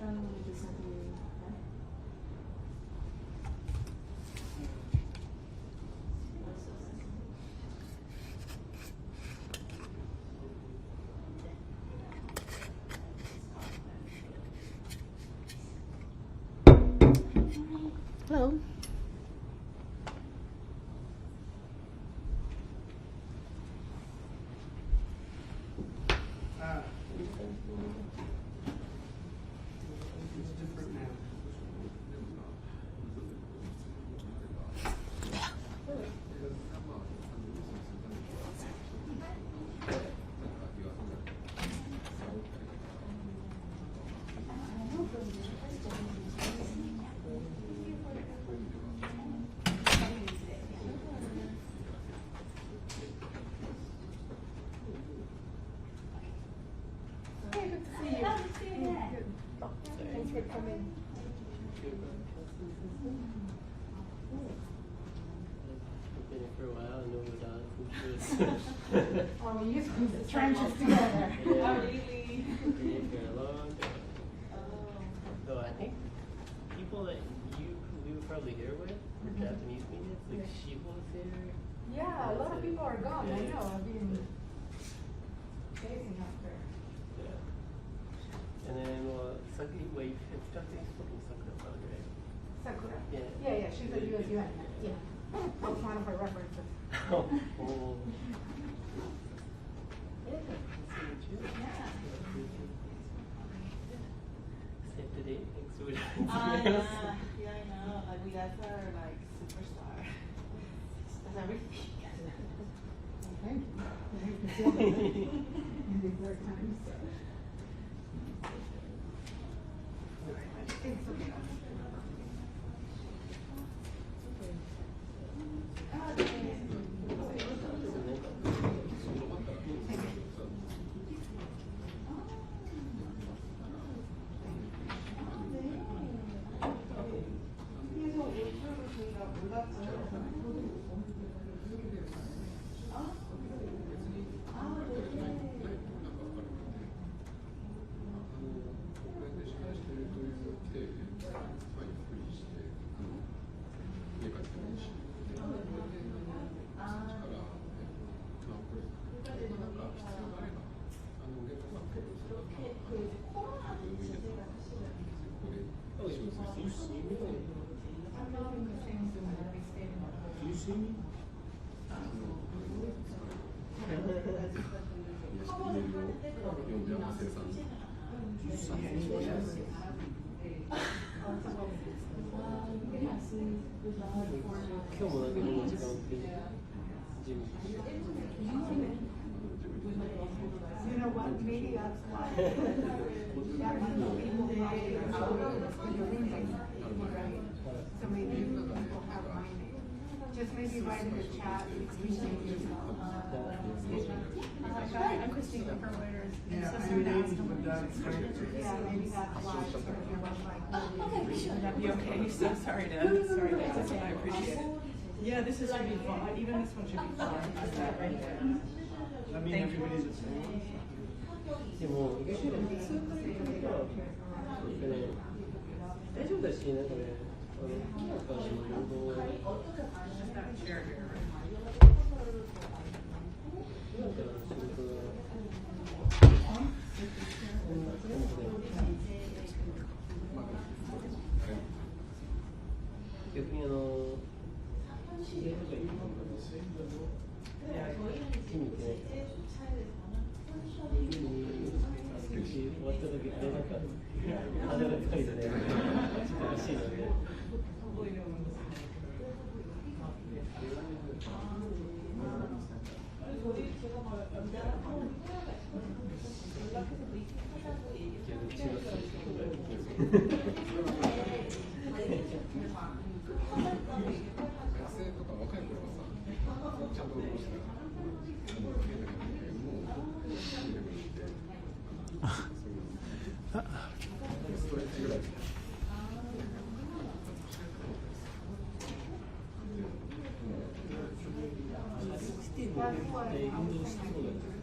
Hello. It's different now. Hey, good to see you. Good. Thanks for coming. I've been here for a while and know the dogs and shit. Oh, we used to be the trenches together. Yeah. Oh, really? Been here for a long time. Though I think people that we were probably here with were Japanese media, like Shibo's here. Yeah, a lot of people are gone. I Yeah. know. I've been chasing after. Yeah. And then, well, Sakura, wait, it's Japanese fucking Sakura probably, right? Sakura? Yeah. Yeah, she's at USUN. Yeah. That's one of her references. Oh. Yeah. Save the date. Thanks for Yeah, I know. Like, we guys are like superstar. That's everything. Thank you. Thank you. In these hard times. It's okay. You know what? Maybe that's why. That means people probably are right. So maybe people have my name. Just maybe write in the chat, explain yourself. Hi, I'm Christina from Reuters. Yeah, So I someone knew asked but that's great. Yeah, maybe that's why. So if you're like, okay, sure. Would that be okay? So sorry to that's what I appreciate it. Yeah, this is should be fun. Even this one should be fun. Just that right there. I mean, Thank you. everybody's the same. でも、意外と普通から行くと、大丈夫だし、なんかね、なんか運動。逆に知り合いとかいるのか見に行ってないから。終わった時ってなんか肌が疲れてね、ちょっと欲しいので。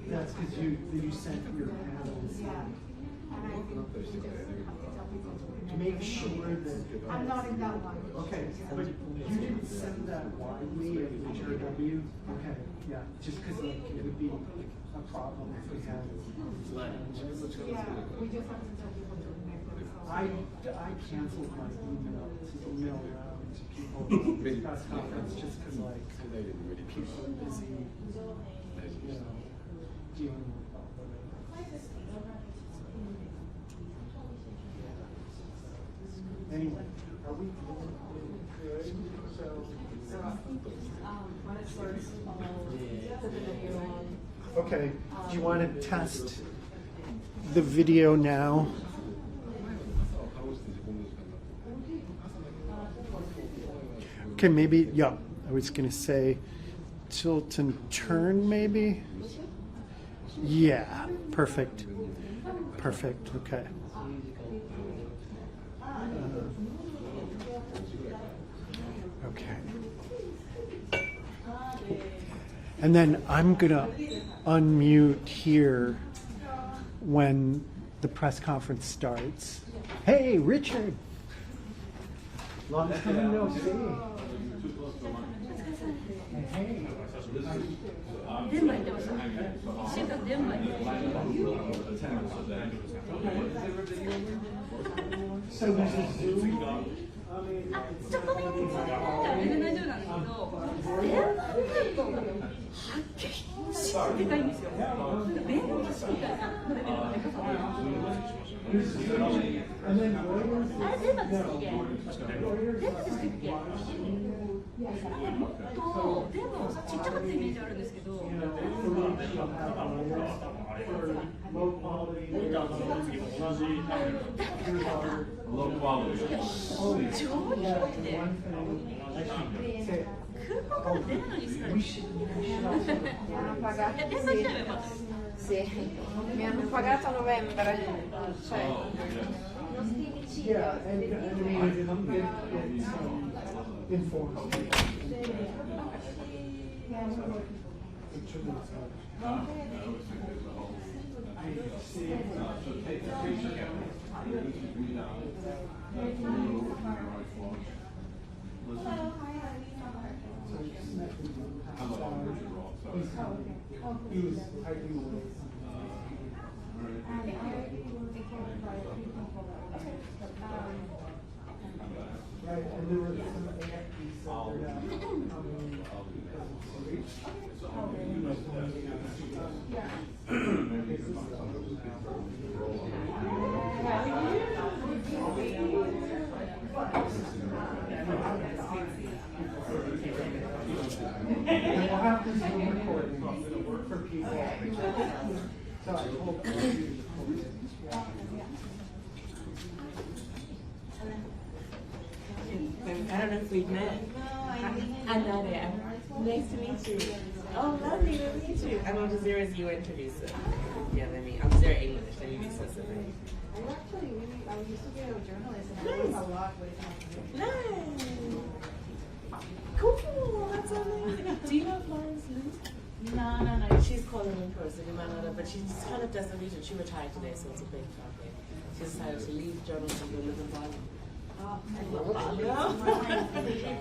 That's because you sent your paddles. yeah. And I think we just make sure that. I'm not in that one. Okay, but you didn't send that widely at HRW? Okay, yeah, just because like it would be a problem if we had. Yeah, we just have to tell people to connect themselves. I canceled my email around to people at the press conference just because like people are busy, you know, dealing with all of it. Anyway, are we good? So, When it starts, put the video on. okay, do you want to test the video now? Okay, maybe, yeah, I was going to say tilt and turn maybe? Yeah, perfect. Perfect, okay. Okay. And then I'm gonna unmute here when the press conference starts. Hey, Richard! Long time no see. Hey. 電話行ってました。一週間電話行ってました。 So there's a Zoom? あ、ちょっとだけ全然大丈夫なんですけど、電話だとはっきりでかいんですよ。電話みたいなレベルのでかさが。 And then Reuters? あれ電話ですっけ？電話ですっけ？もっと電話をちっちゃかったイメージあるんですけど。 Low quality. Low quality. 超広くて。空港から出るのにすら。いや、電話自体は良かったです。 Sì, mi hanno pagato a novembre. Cioè. Yeah, and it's informal. He was hiking away. Right, and there were some AFPs that were down coming and we'll have this Zoom recording for people. So I hope you record it. I don't know if we've met. I'm Nadia. Nice to meet you. Oh, lovely to meet you. I'm over Zara's UN producer. Yeah, I'm Zara English. Let me be specific. I used to be a journalist and I work a lot with her. Nice. Cool. That's amazing. Do you know Florence Lee? No. She's calling in person. You might not know, but she just kind of does the research. She retired today, so it's a big topic. She decided to leave journalism to live in Bali.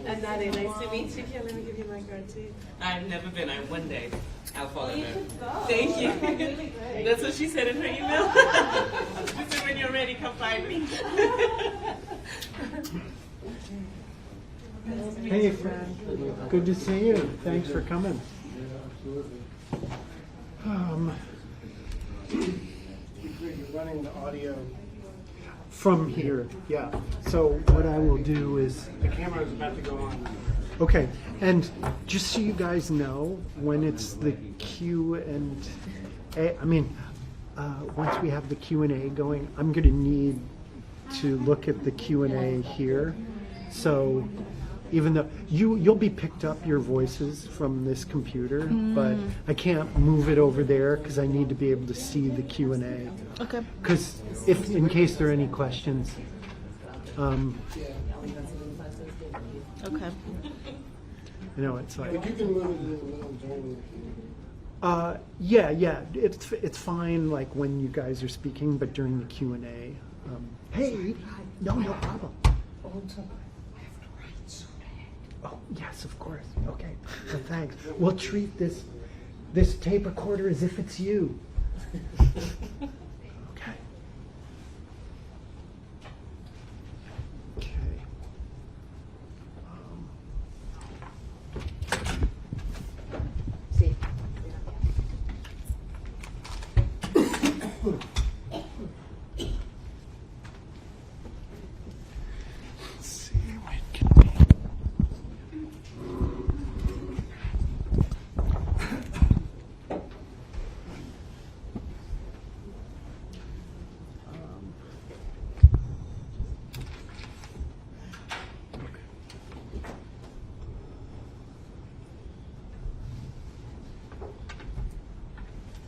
And Nadia, nice to meet you. Here, let me give you my card too. I've never been. One day I'll follow her. Thank you. Really great. That's what she said in her email. She said, when you're ready, come find me. Hey, good to see you. Thanks for coming. You're running the audio from here, yeah. So what I will do is the camera is about to go on. Okay, and just so you guys know, when it's the Q&A, once we have the Q&A going, I'm going to need to look at the Q&A here. So even though you'll be picked up your voices from this computer, but I can't move it over there because I need to be able to see the Q&A. Okay. Because in case there are any questions. Okay. You know, it's like. But you can move it in the middle of the Yeah, it's fine. Like when you guys are speaking, but during the Q&A, Hey, no problem. Oh, yes, of course. Okay, well, thanks. We'll treat this tape recorder as if it's you. Okay. Okay. Sì. Let's see, when can we...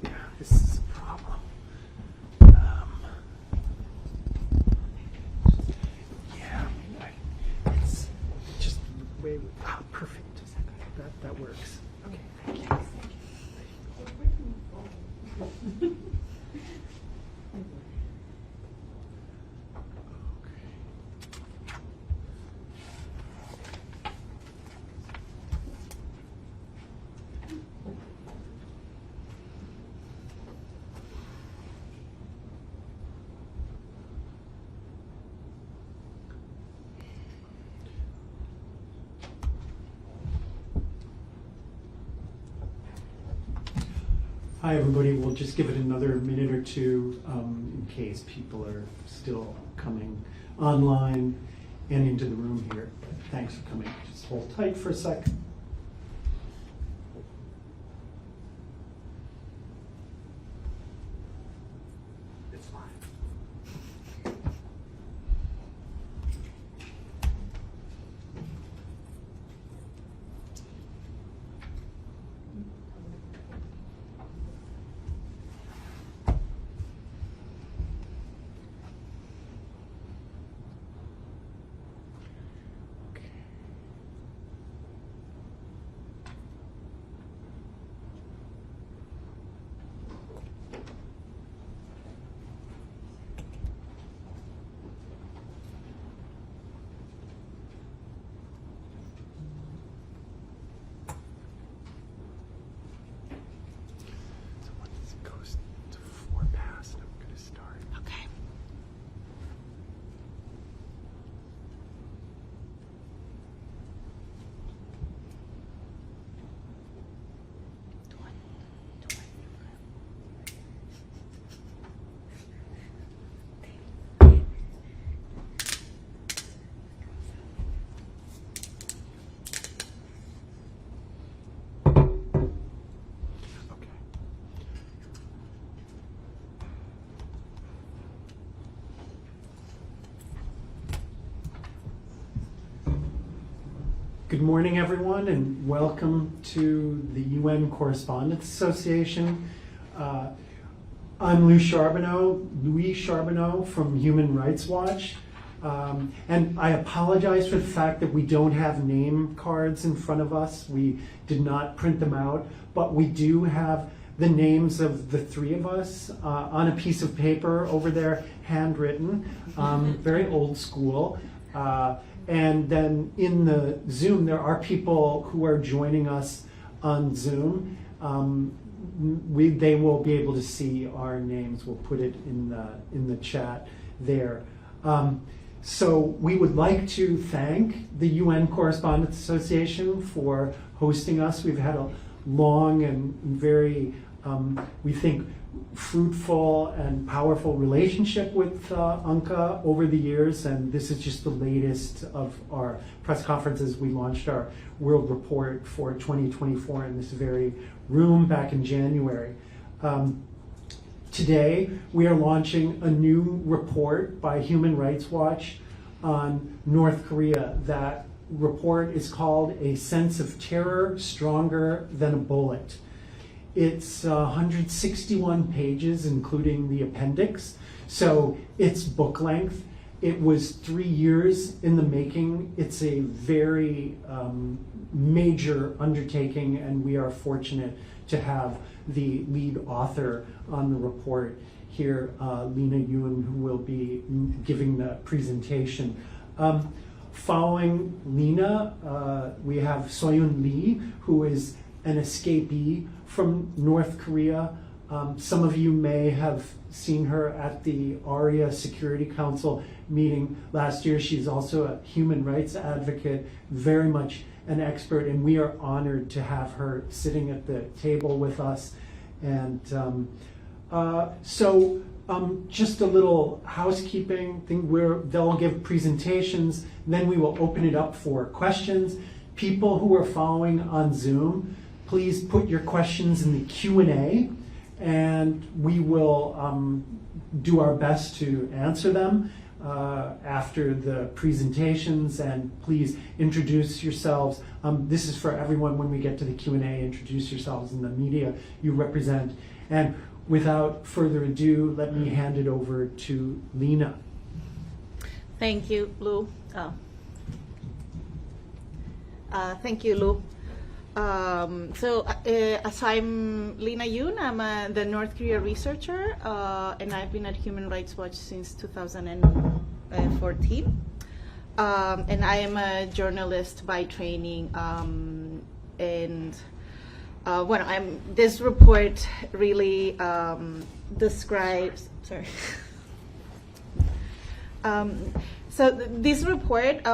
Yeah, this is a problem. Yeah, it's just way. Ah, perfect. That works. Okay, thank you. Hi, everybody. We'll just give it another minute or two in case people are still coming online and into the room here. Thanks for coming. Just hold tight for a sec. It's fine. So once it goes to 4 past, I'm going to start. Okay. Okay. Good morning, everyone, and welcome to the UN Correspondents Association. I'm Louis Charbonneau from Human Rights Watch. And I apologize for the fact that we don't have name cards in front of us. We did not print them out, but we do have the names of the three of us on a piece of paper over there, handwritten, very old school. And then in the Zoom, there are people who are joining us on Zoom. They will be able to see our names. We'll put it in the chat there. So we would like to thank the UN Correspondents Association for hosting us. We've had a long and very, we think, fruitful and powerful relationship with UNCA over the years, and this is just the latest of our press conferences. We launched our World Report for 2024 in this very room back in January. Today, we are launching a new report by Human Rights Watch on North Korea. That report is called A Sense of Terror Stronger Than a Bullet. It's 161 pages, including the appendix, so it's book length. It was 3 years in the making. It's a very major undertaking, and we are fortunate to have the lead author on the report here Lena Yuen, who will be giving the presentation. Following Lena, we have Soyun Lee, who is an escapee from North Korea. Some of you may have seen her at the ARIA Security Council meeting last year. She's also a human rights advocate, very much an expert, and we are honored to have her sitting at the table with us. And just a little housekeeping thing, they'll give presentations, then we will open it up for questions. People who are following on Zoom, please put your questions in the Q&A, and we will do our best to answer them after the presentations. And please introduce yourselves. This is for everyone. When we get to the Q&A, introduce yourselves and the media you represent. And without further ado, let me hand it over to Lena. Thank you, Lou. Thank you, Lou. As I'm Lena Yuen, I'm the North Korea researcher, and I've been at Human Rights Watch since 2014. And I am a journalist by training, this report really describes, this report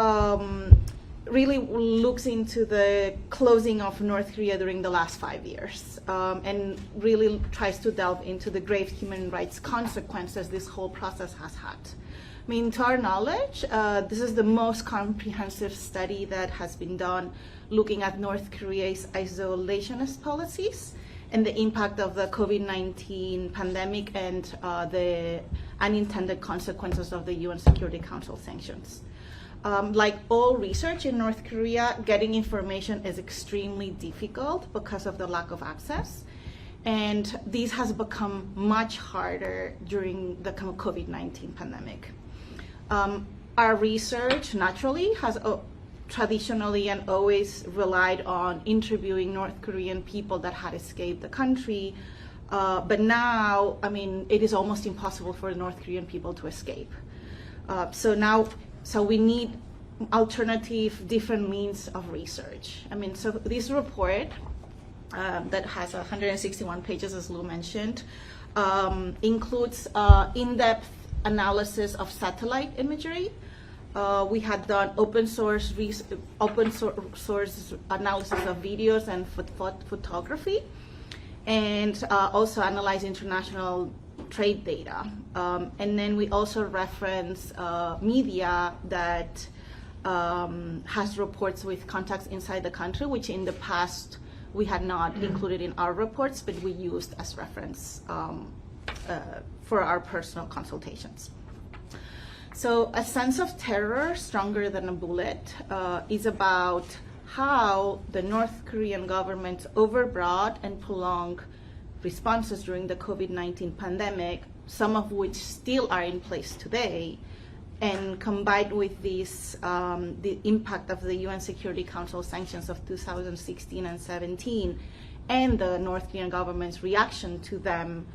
really looks into the closing of North Korea during the last 5 years, and really tries to delve into the grave human rights consequences this whole process has had. I mean, to our knowledge, this is the most comprehensive study that has been done looking at North Korea's isolationist policies and the impact of the COVID-19 pandemic and the unintended consequences of the UN Security Council sanctions. Like all research in North Korea, getting information is extremely difficult because of the lack of access. And this has become much harder during the COVID-19 pandemic. Our research naturally has traditionally and always relied on interviewing North Korean people that had escaped the country. But now, I mean, it is almost impossible for North Korean people to escape. So we need alternative, different means of research. I mean, so this report that has 161 pages, as Lou mentioned, includes in-depth analysis of satellite imagery. We had done open source analysis of videos and photography, and also analyze international trade data. And then we also reference media that has reports with contacts inside the country, which in the past we had not included in our reports, but we used as reference for our personal consultations. So a sense of terror stronger than a bullet is about how the North Korean government's overbroad and prolonged responses during the COVID-19 pandemic, some of which still are in place today, and combined with this, the impact of the UN Security Council sanctions of 2016 and 17, and the North Korean government's reaction to them,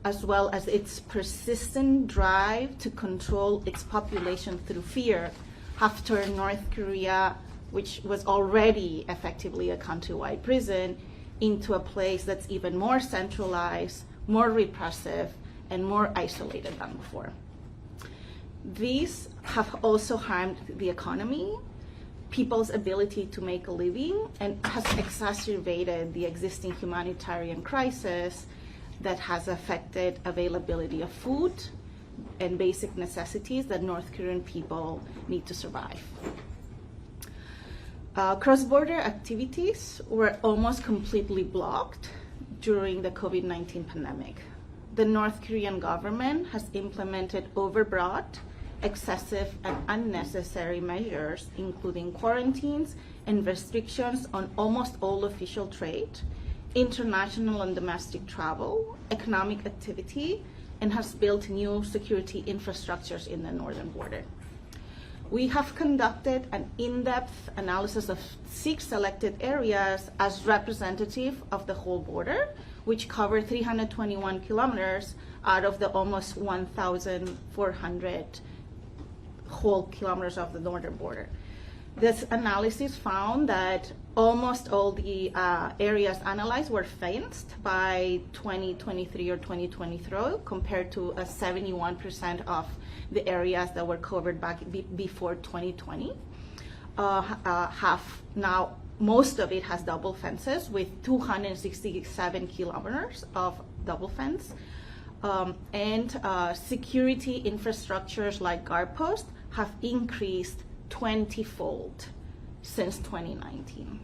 as well as its persistent drive to control its population through fear, have turned North Korea, which was already effectively a countrywide prison, into a place that's even more centralized, more repressive, and more isolated than before. These have also harmed the economy, people's ability to make a living, and has exacerbated the existing humanitarian crisis that has affected availability of food and basic necessities that North Korean people need to survive. Cross-border activities were almost completely blocked during the COVID-19 pandemic. The North Korean government has implemented overbroad, excessive, and unnecessary measures, including quarantines and restrictions on almost all official trade, international and domestic travel, economic activity, and has built new security infrastructures in the northern border. We have conducted an in-depth analysis of 6 selected areas as representative of the whole border, which cover 321 kilometers out of the almost 1,400 whole kilometers of the northern border. This analysis found that almost all the areas analyzed were fenced by 2023 or 2023, compared to 71% of the areas that were covered back before 2020. Now, most of it has double fences with 267 kilometers of double fence. And security infrastructures like guard posts have increased 20-fold since 2019.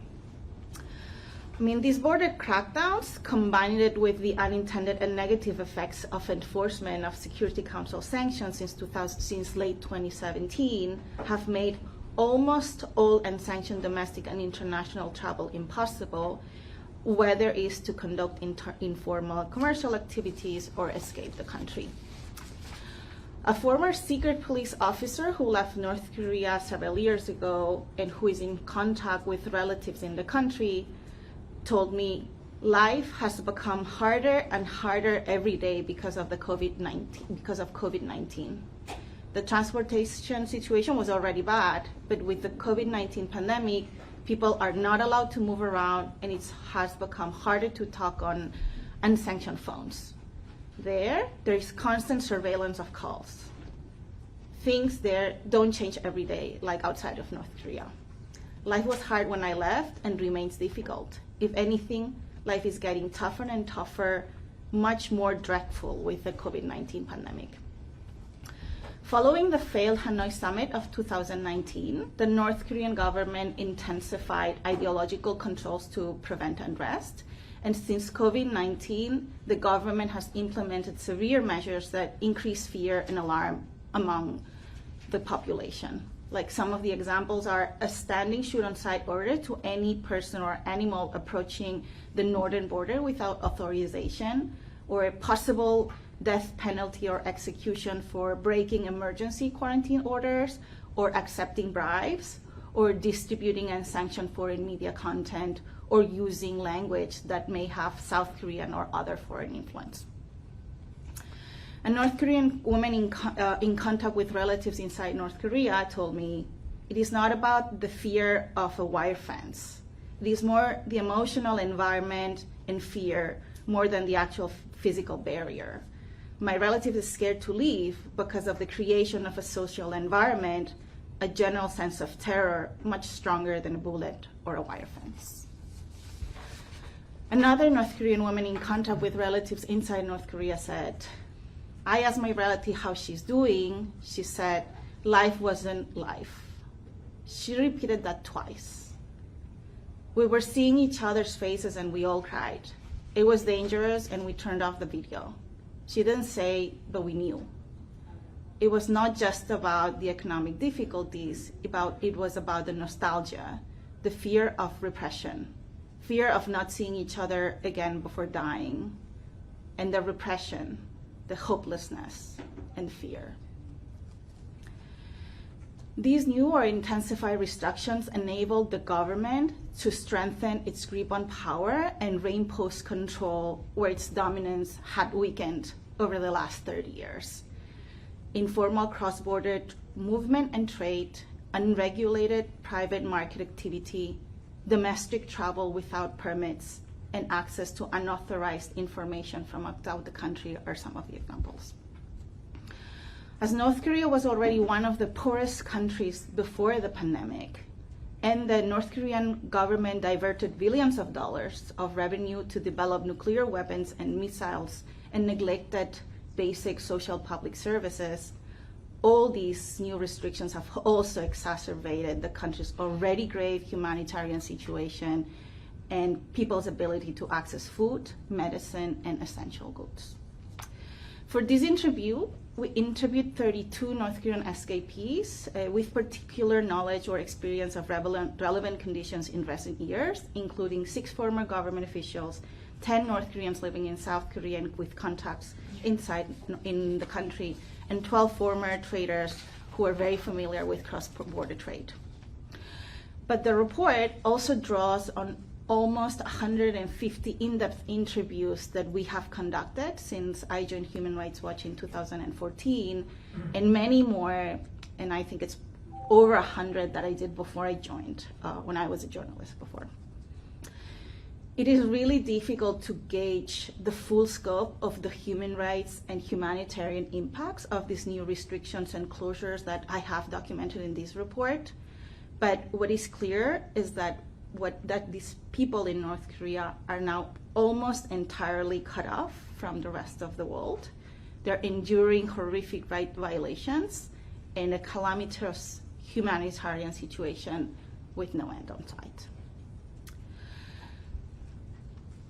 I mean, these border crackdowns, combined with the unintended and negative effects of enforcement of Security Council sanctions since late 2017, have made almost all unsanctioned domestic and international travel impossible, whether it is to conduct informal commercial activities or escape the country. A former secret police officer who left North Korea several years ago and who is in contact with relatives in the country told me life has become harder and harder every day because of COVID-19. The transportation situation was already bad, but with the COVID-19 pandemic, people are not allowed to move around, and it has become harder to talk on unsanctioned phones. There is constant surveillance of calls. Things there don't change every day, like outside of North Korea. Life was hard when I left and remains difficult. If anything, life is getting tougher and tougher, much more dreadful with the COVID-19 pandemic. Following the failed Hanoi summit of 2019, the North Korean government intensified ideological controls to prevent unrest. And since COVID-19, the government has implemented severe measures that increase fear and alarm among the population. Like some of the examples are a standing shoot-on-sight order to any person or animal approaching the northern border without authorization, or a possible death penalty or execution for breaking emergency quarantine orders, or accepting bribes, or distributing unsanctioned foreign media content, or using language that may have South Korean or other foreign influence. A North Korean woman in contact with relatives inside North Korea told me, it is not about the fear of a wire fence. It is more the emotional environment and fear more than the actual physical barrier. My relative is scared to leave because of the creation of a social environment, a general sense of terror much stronger than a bullet or a wire fence. Another North Korean woman in contact with relatives inside North Korea said, I asked my relative how she's doing. She said, life wasn't life. She repeated that twice. We were seeing each other's faces and we all cried. It was dangerous and we turned off the video. She didn't say, but we knew. It was not just about the economic difficulties, it was about the nostalgia, the fear of repression, fear of not seeing each other again before dying, and the repression, the hopelessness and fear. These new or intensified restrictions enabled the government to strengthen its grip on power and reimpose control where its dominance had weakened over the last 30 years. Informal cross-border movement and trade, unregulated private market activity, domestic travel without permits, and access to unauthorized information from outside the country are some of the examples. As North Korea was already one of the poorest countries before the pandemic, and the North Korean government diverted billions of dollars of revenue to develop nuclear weapons and missiles and neglected basic social public services, all these new restrictions have also exacerbated the country's already grave humanitarian situation and people's ability to access food, medicine, and essential goods. For this interview, we interviewed 32 North Korean escapees with particular knowledge or experience of relevant conditions in recent years, including 6 former government officials, 10 North Koreans living in South Korea with contacts inside in the country, and 12 former traders who are very familiar with cross-border trade. But the report also draws on almost 150 in-depth interviews that we have conducted since I joined Human Rights Watch in 2014, and many more, and I think it's over 100 that I did before I joined, when I was a journalist before. It is really difficult to gauge the full scope of the human rights and humanitarian impacts of these new restrictions and closures that I have documented in this report. But what is clear is that these people in North Korea are now almost entirely cut off from the rest of the world. They're enduring horrific right violations and a calamitous humanitarian situation with no end in sight.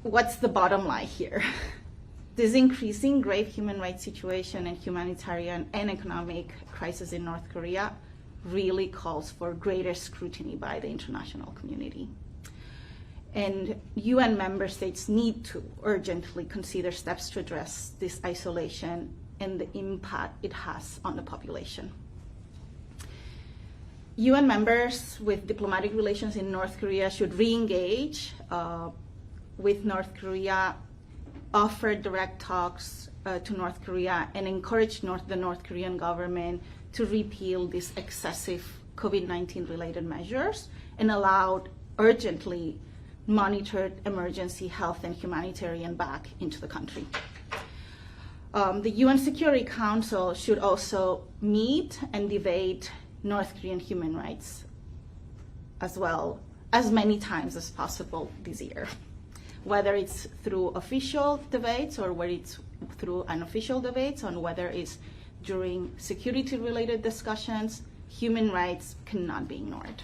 What's the bottom line here? This increasing grave human rights situation and humanitarian and economic crisis in North Korea really calls for greater scrutiny by the international community. And UN member states need to urgently consider steps to address this isolation and the impact it has on the population. UN members with diplomatic relations in North Korea should re-engage with North Korea, offer direct talks to North Korea, and encourage the North Korean government to repeal these excessive COVID-19 related measures and allow urgently monitored emergency health and humanitarian back into the country. The UN Security Council should also meet and debate North Korean human rights as well, as many times as possible this year, whether it's through official debates or whether it's through unofficial debates, on whether it's during security-related discussions. Human rights cannot be ignored.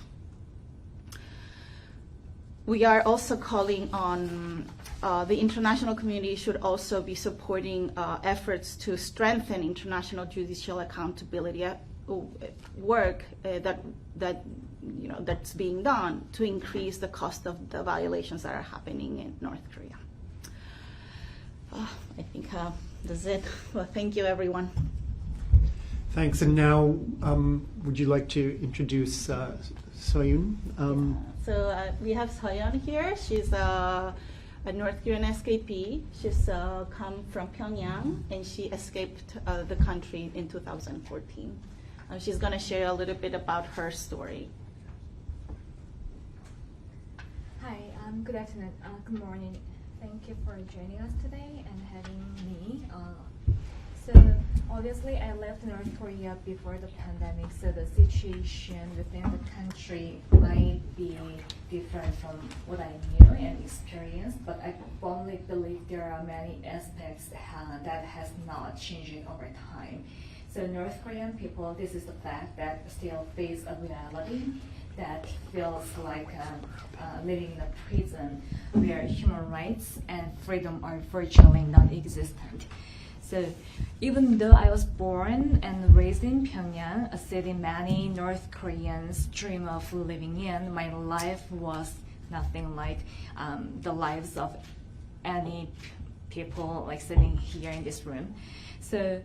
We are also calling on the international community should also be supporting efforts to strengthen international judicial accountability work that's being done to increase the cost of the violations that are happening in North Korea. I think that's it. Well, thank you, everyone. Thanks. And now, would you like to introduce Soyun? So we have Soyun here. She's a North Korean escapee. She's come from Pyongyang, and she escaped the country in 2014. She's going to share a little bit about her story. Hi, good afternoon, good morning. Thank you for joining us today and having me. So obviously I left North Korea before the pandemic, so the situation within the country might be different from what I knew and experienced, but I firmly believe there are many aspects that has not changed over time. So North Korean people, this is the fact that still face a reality that feels like living in a prison where human rights and freedom are virtually non-existent. So even though I was born and raised in Pyongyang, a city many North Koreans dream of living in, my life was nothing like the lives of any people like sitting here in this room. So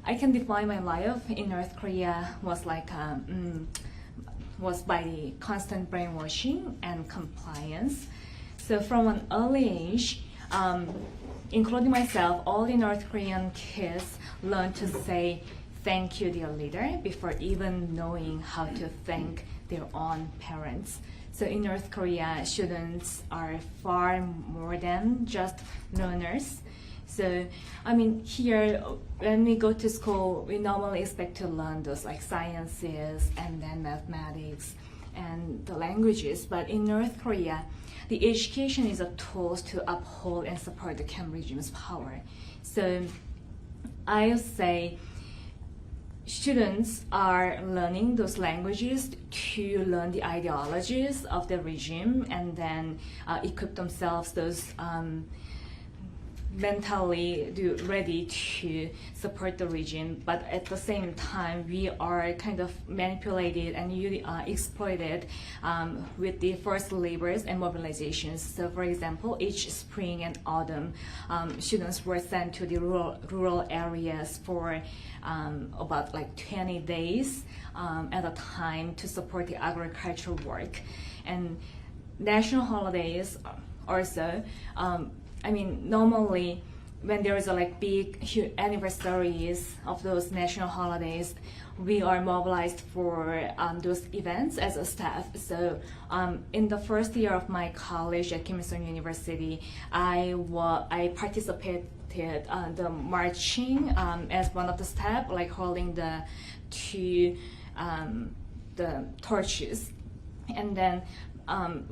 I can define my life in North Korea was like was by constant brainwashing and compliance. So from an early age, including myself, all the North Korean kids learn to say thank you, dear leader, before even knowing how to thank their own parents. So in North Korea, students are far more than just learners. So, I mean, here, when we go to school, we normally expect to learn those like sciences and then mathematics and the languages. But in North Korea, the education is a tool to uphold and support the Kim regime's power. So I would say students are learning those languages to learn the ideologies of the regime and then equip themselves those mentally ready to support the regime, but at the same time we are kind of manipulated and exploited with the forced labors and mobilizations. So for example, each spring and autumn, students were sent to the rural areas for about like 20 days at a time to support the agricultural work. And national holidays also, I mean, normally when there is a like big anniversaries of those national holidays, we are mobilized for those events as a staff. So in the first year of my college at Kim Il-sung University, I participated the marching as one of the staff, like holding the torches, and then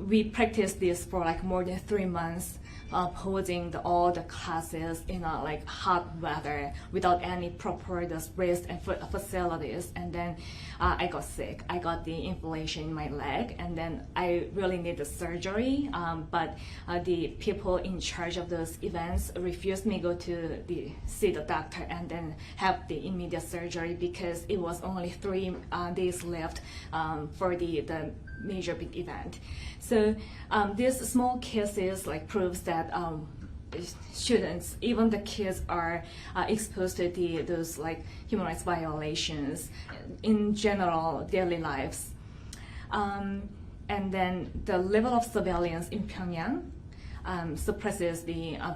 we practiced this for like more than 3 months, holding all the classes in like hot weather without any proper rest and facilities. And then I got sick. I got the inflammation in my leg, and then I really needed surgery. But the people in charge of those events refused me go to see the doctor and then have the immediate surgery because it was only 3 days left for the major big event. So these small cases like proves that students, even the kids, are exposed to those like human rights violations in general daily lives. And then the level of surveillance in Pyongyang suppresses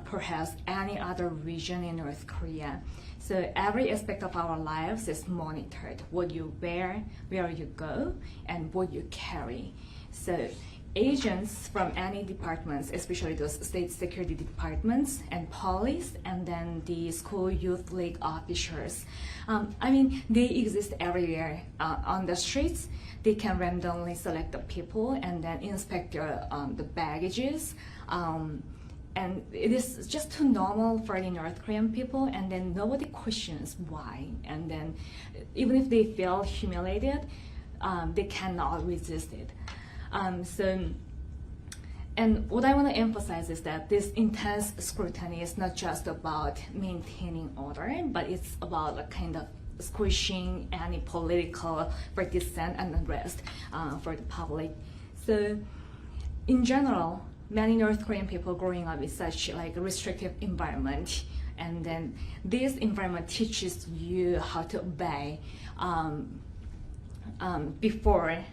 perhaps any other region in North Korea. So every aspect of our lives is monitored: what you wear, where you go, and what you carry. So agents from any departments, especially those state security departments and police, and then the school youth league officers, I mean, they exist everywhere on the streets. They can randomly select the people and then inspect the baggages. And it is just too normal for the North Korean people, and then nobody questions why. And then even if they feel humiliated, they cannot resist it. And what I want to emphasize is that this intense scrutiny is not just about maintaining order, but it's about a kind of squishing any political dissent and unrest for the public. So in general, many North Korean people growing up in such like a restrictive environment, and then this environment teaches you how to obey before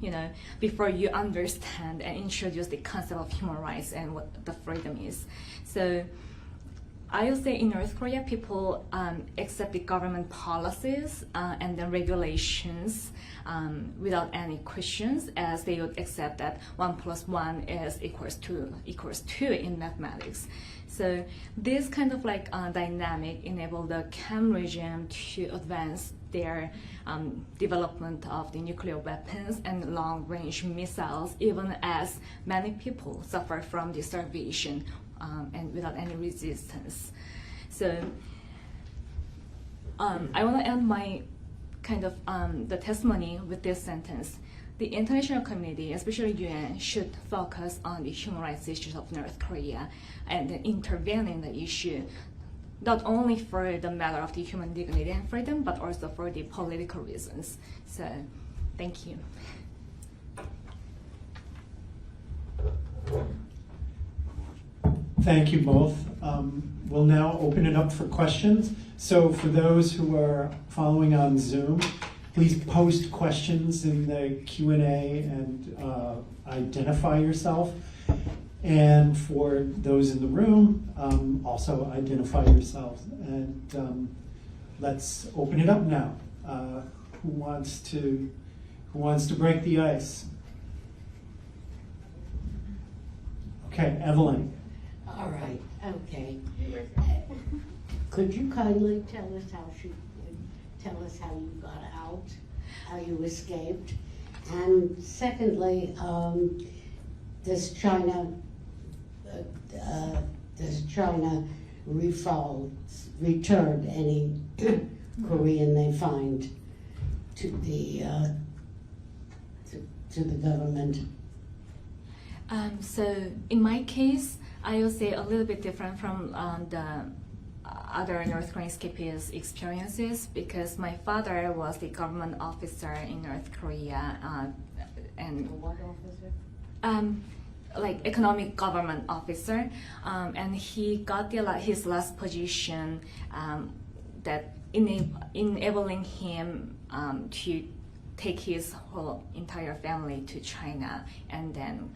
you understand and introduce the concept of human rights and what the freedom is. So I would say in North Korea, people accept the government policies and the regulations without any questions, as they would accept that 1 + 1 equals 2 in mathematics. So this kind of like dynamic enable the Kim regime to advance their development of the nuclear weapons and long-range missiles, even as many people suffer from the starvation and without any resistance. So I want to end my kind of the testimony with this sentence: the international community, especially UN, should focus on the human rights issues of North Korea and intervene in the issue, not only for the matter of the human dignity and freedom, but also for the political reasons. So, thank you. Thank you both. We'll now open it up for questions. So for those who are following on Zoom, please post questions in the Q&A and identify yourself. And for those in the room, also identify yourselves. And let's open it up now. Who wants to break the ice? Okay, Evelyn. All right, okay. Could you kindly tell us how you got out, how you escaped? And secondly, does China return any Korean they find to the government? So in my case, I will say a little bit different from the other North Korean escapees' experiences, because my father was the government officer in North Korea, and What officer? Like economic government officer, and he got his last position that enabling him to take his whole entire family to China and then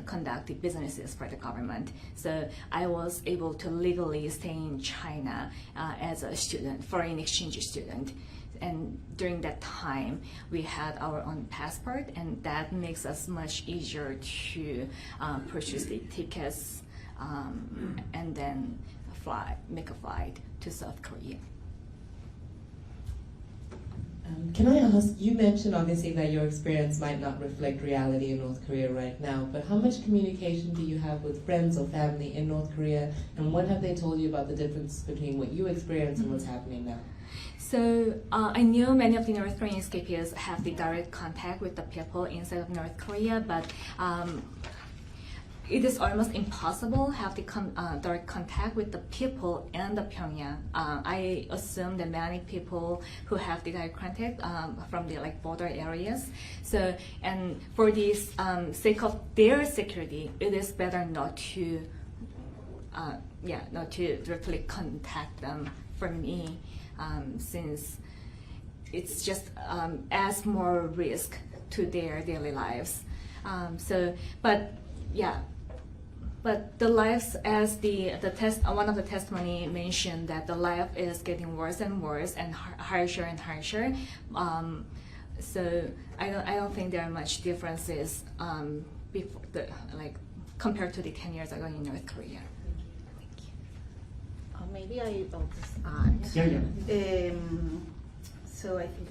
conduct the businesses for the government. So I was able to legally stay in China as a student, foreign exchange student. And during that time, we had our own passport, and that makes us much easier to purchase the tickets and then make a flight to South Korea. Can I ask, you mentioned obviously that your experience might not reflect reality in North Korea right now, but how much communication do you have with friends or family in North Korea, and what have they told you about the difference between what you experience and what's happening now? So I knew many of the North Korean escapees have the direct contact with the people inside of North Korea, but it is almost impossible to have the direct contact with the people in the Pyongyang. I assume that many people who have the direct contact from the border areas. So, and for this sake of their security, it is better not to directly contact them for me, since it's just adds more risk to their daily lives. But the lives, as one of the testimony mentioned, that the life is getting worse and worse and harsher and harsher. So I don't think there are much differences before compared to the 10 years ago in North Korea. Maybe I'll just add. Yeah. So I think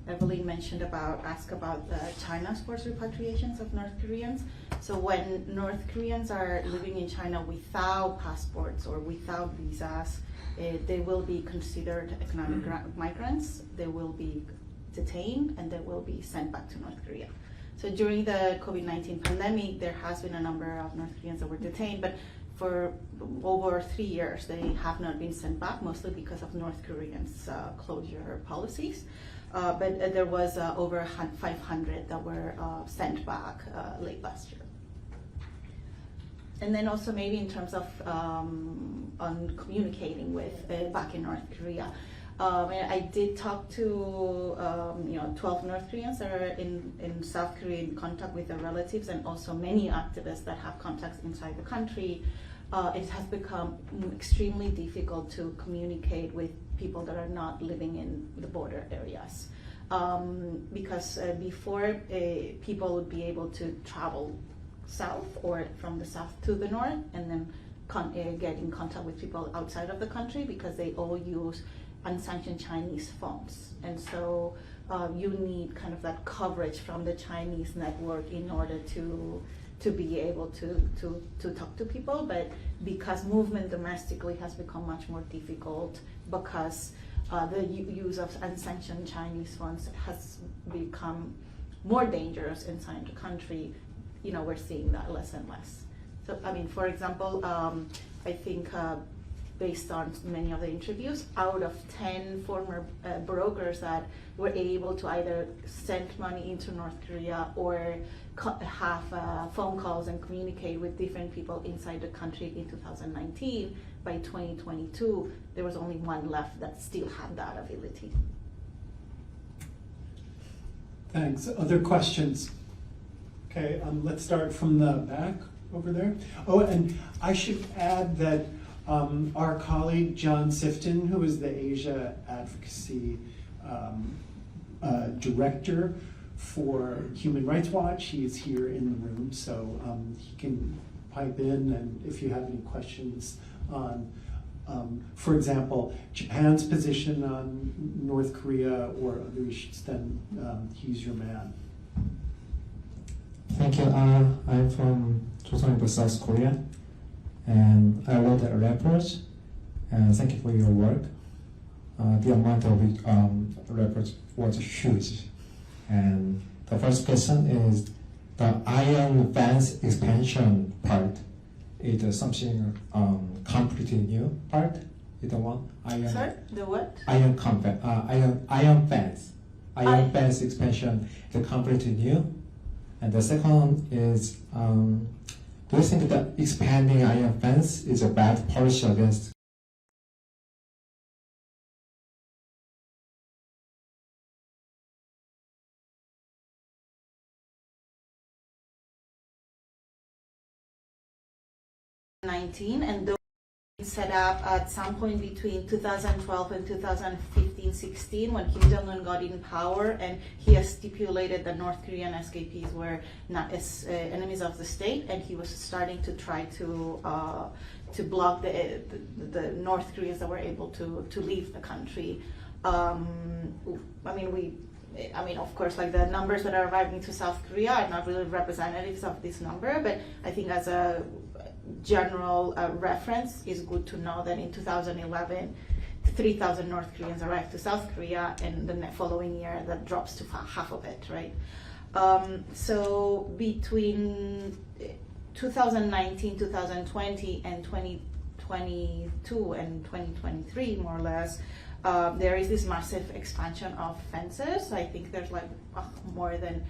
Evelyn mentioned asked about China's forced repatriations of North Koreans. So when North Koreans are living in China without passports or without visas, they will be considered economic migrants. They will be detained and they will be sent back to North Korea. So during the COVID-19 pandemic, there has been a number of North Koreans that were detained, but for over 3 years, they have not been sent back, mostly because of North Koreans' closure policies. But there was over 500 that were sent back late last year. And then also maybe in terms of on communicating with back in North Korea. I did talk to 12 North Koreans that are in South Korea in contact with their relatives, and also many activists that have contacts inside the country. It has become extremely difficult to communicate with people that are not living in the border areas. Because before, people would be able to travel south or from the south to the north, and then get in contact with people outside of the country, because they all use unsanctioned Chinese phones. And so you need kind of that coverage from the Chinese network in order to be able to talk to people. But because movement domestically has become much more difficult, because the use of unsanctioned Chinese phones has become more dangerous inside the country, we're seeing that less and less. So, for example, I think based on many of the interviews, out of 10 former brokers that were able to either send money into North Korea or have phone calls and communicate with different people inside the country in 2019, by 2022, there was only one left that still had that ability. Thanks. Other questions? Okay, let's start from the back over there. Oh, and I should add that our colleague John Sifton, who is the Asia Advocacy Director for Human Rights Watch, he is here in the room, so he can pipe in, and if you have any questions on, for example, Japan's position on North Korea or other issues, then he's your man. Thank you. I'm from Joseon, South Korea, and I wrote a report, and thank you for your work. The amount of report was huge. And the first question is the iron fence expansion part. Is something completely new part? Is the one? Sorry, the what? Iron fence. Iron fence expansion is completely new. And the second is, do you think that expanding iron fence is a bad policy against 19, and those set up at some point between 2012 and 2015-16 when Kim Jong-un got in power, and he has stipulated that North Korean SKPs were not as enemies of the state, and he was starting to try to block the North Koreans that were able to leave the country. I mean, of course, like the numbers that are arriving to South Korea are not really representatives of this number, but I think as a general reference, it's good to know that in 2011, 3,000 North Koreans arrived to South Korea, and the following year that drops to half of it, right? So between 2019, 2020, and 2022 and 2023, more or less, there is this massive expansion of fences. I think there's like more than,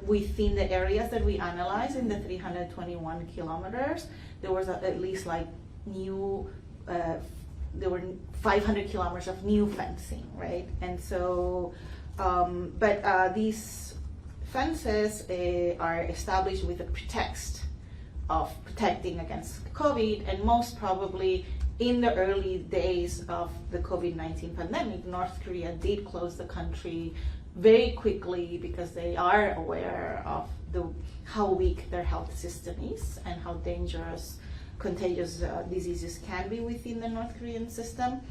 within the areas that we analyzed in the 321 kilometers, there was at least like new, there were 500 kilometers of new fencing, right? And so, but these fences are established with the pretext of protecting against COVID, and most probably in the early days of the COVID-19 pandemic, North Korea did close the country very quickly because they are aware of how weak their health system is and how dangerous contagious diseases can be within the North Korean system.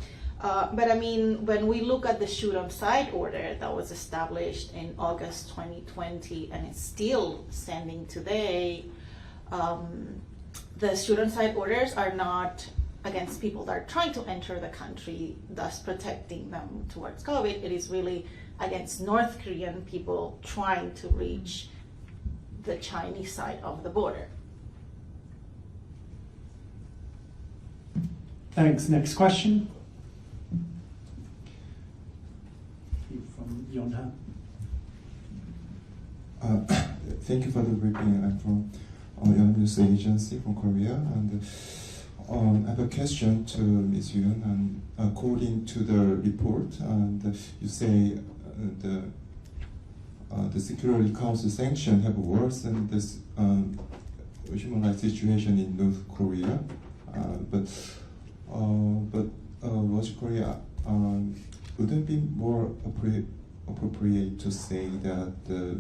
But I mean, when we look at the shoot-on-sight order that was established in August 2020 and it's still standing today, the shoot-on-sight orders are not against people that are trying to enter the country, thus protecting them towards COVID. It is really against North Korean people trying to reach the Chinese side of the border. Thanks. Next question. From Yonha. Thank you for the briefing. I'm from Yonha News Agency from Korea, and I have a question to Ms. Yoon. And according to the report, and you say the Security Council sanctions have worsened this human rights situation in North Korea, but logically, wouldn't it be more appropriate to say that the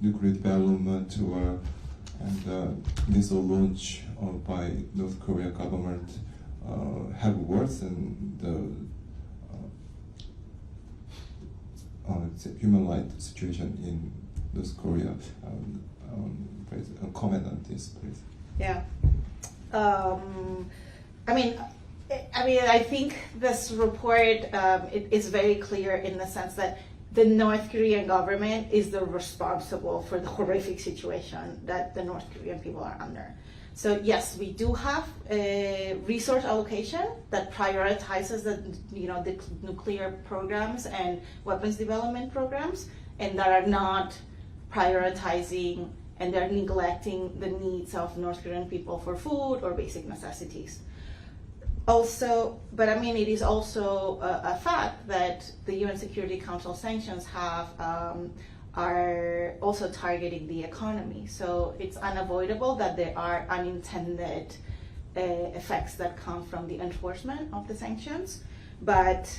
nuclear development and missile launch by North Korea government have worsened the human rights situation in North Korea? Please comment on this, please. Yeah. I think this report it is very clear in the sense that the North Korean government is the responsible for the horrific situation that the North Korean people are under. So yes, we do have a resource allocation that prioritizes the nuclear programs and weapons development programs, and that are not prioritizing and they're neglecting the needs of North Korean people for food or basic necessities. Also, but I mean, it is also a fact that the UN Security Council sanctions are also targeting the economy. So it's unavoidable that there are unintended effects that come from the enforcement of the sanctions. But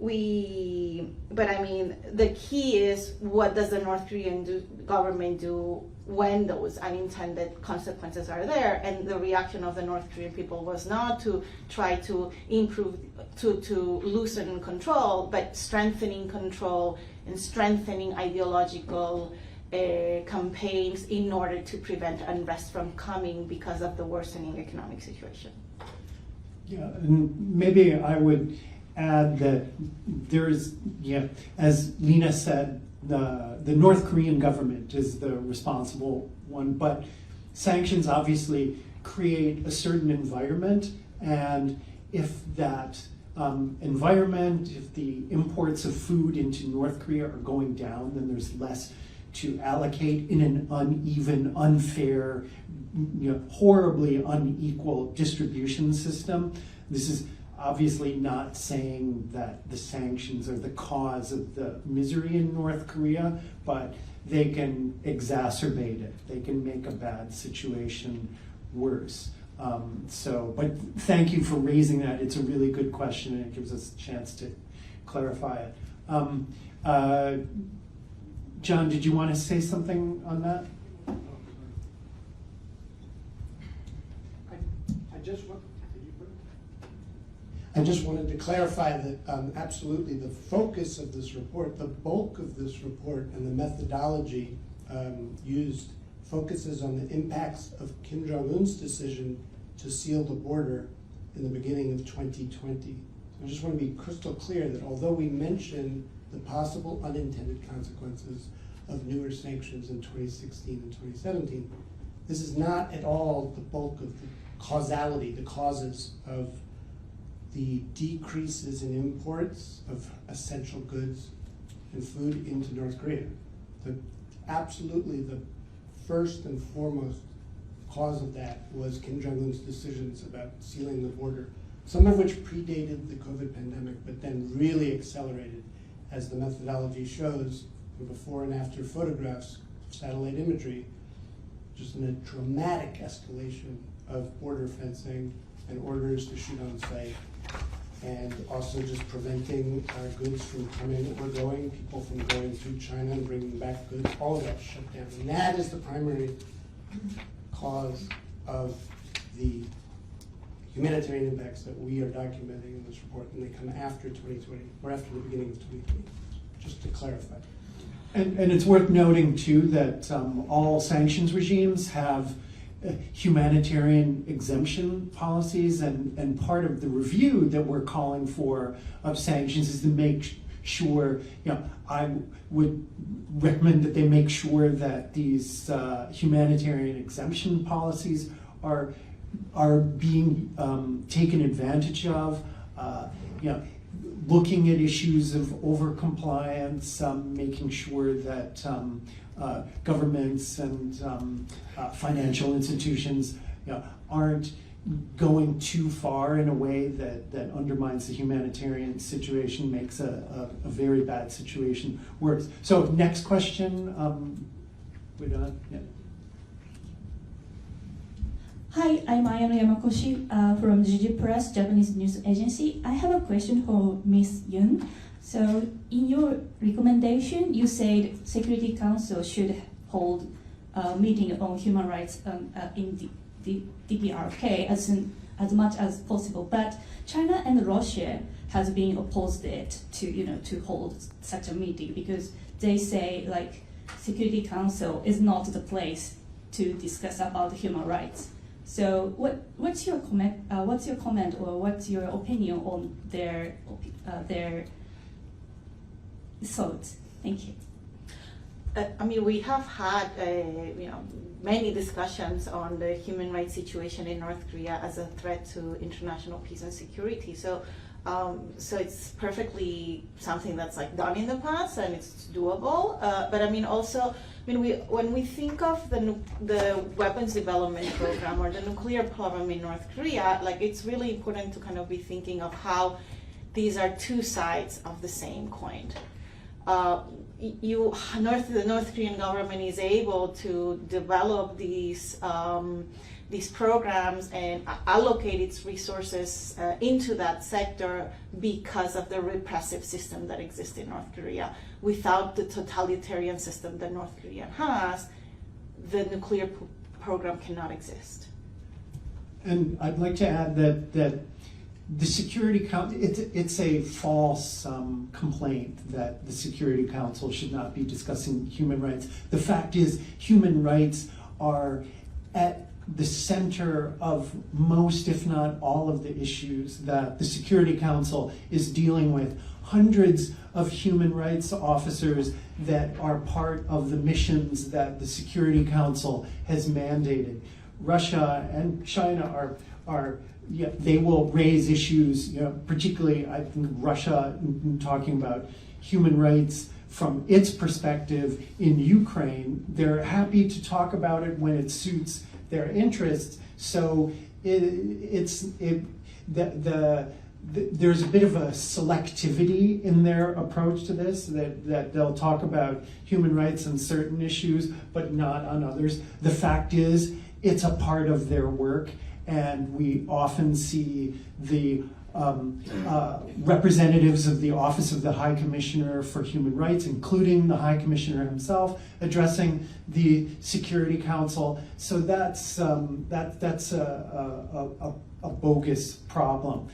I mean, the key is, what does the North Korean government do when those unintended consequences are there? And the reaction of the North Korean people was not to try to improve, to loosen control, but strengthening control and strengthening ideological campaigns in order to prevent unrest from coming because of the worsening economic situation. Yeah, and maybe I would add that there's, as Lena said, the North Korean government is the responsible one, but sanctions obviously create a certain environment, and if that environment, if the imports of food into North Korea are going down, then there's less to allocate in an uneven, unfair, horribly unequal distribution system. This is obviously not saying that the sanctions are the cause of the misery in North Korea, but they can exacerbate it. They can make a bad situation worse. But thank you for raising that. It's a really good question, and it gives us a chance to clarify it. John, did you want to say something on that? I just wanted to clarify that absolutely the focus of this report, the bulk of this report and the methodology used focuses on the impacts of Kim Jong-un's decision to seal the border in the beginning of 2020. So I just want to be crystal clear that although we mention the possible unintended consequences of newer sanctions in 2016 and 2017, this is not at all the bulk of the causality, the causes of the decreases in imports of essential goods and food into North Korea. Absolutely the first and foremost cause of that was Kim Jong-un's decisions about sealing the border, some of which predated the COVID pandemic, but then really accelerated, as the methodology shows, from before and after photographs of satellite imagery, just in a dramatic escalation of border fencing and orders to shoot on sight, and also just preventing goods from coming or going, people from going through China and bringing back goods, all of that shut down. And that is the primary cause of the humanitarian impacts that we are documenting in this report, and they come after 2020, or after the beginning of 2020, just to clarify. And it's worth noting, too, that all sanctions regimes have humanitarian exemption policies, and part of the review that we're calling for of sanctions is to make sure, I would recommend that they make sure that these humanitarian exemption policies are being taken advantage of, looking at issues of overcompliance, making sure that governments and financial institutions aren't going too far in a way that undermines the humanitarian situation, makes a very bad situation worse. So next question, we're done? Yeah. Hi, I'm Ayano Yamakoshi from DD Press, Japanese news agency. I have a question for Ms. Yun. So in your recommendation, you said Security Council should hold a meeting on human rights in the DPRK as much as possible. But China and Russia has been opposed it to hold such a meeting, because they say Security Council is not the place to discuss about human rights. So what's your comment? What's your comment, or what's your opinion on their thoughts? Thank you. We have had many discussions on the human rights situation in North Korea as a threat to international peace and security. So it's perfectly something that's done in the past, and it's doable. But when we think of the weapons development program or the nuclear program in North Korea, it's really important to kind of be thinking of how these are two sides of the same coin. The North Korean government is able to develop these programs and allocate its resources into that sector because of the repressive system that exists in North Korea. Without the totalitarian system that North Korea has, the nuclear program cannot exist. And I'd like to add that the Security Council, it's a false complaint that the Security Council should not be discussing human rights. The fact is, human rights are at the center of most, if not all, of the issues that the Security Council is dealing with. Hundreds of human rights officers that are part of the missions that the Security Council has mandated. Russia and China they will raise issues, particularly I think Russia talking about human rights from its perspective in Ukraine. They're happy to talk about it when it suits their interests. So there's a bit of a selectivity in their approach to this, that they'll talk about human rights on certain issues, but not on others. The fact is, it's a part of their work, and we often see the representatives of the Office of the High Commissioner for Human Rights, including the High Commissioner himself, addressing the Security Council. So that's a bogus problem.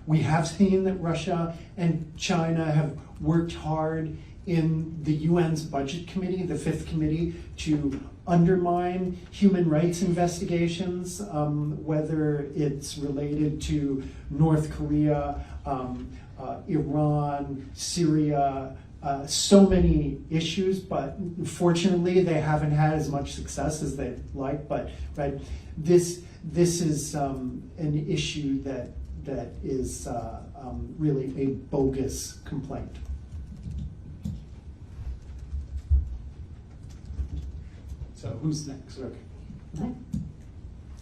We have seen that Russia and China have worked hard in the UN's Budget Committee, the Fifth Committee, to undermine human rights investigations, whether it's related to North Korea, Iran, Syria, so many issues, but fortunately they haven't had as much success as they'd like. But right, this is an issue that is really a bogus complaint. So who's next? Okay.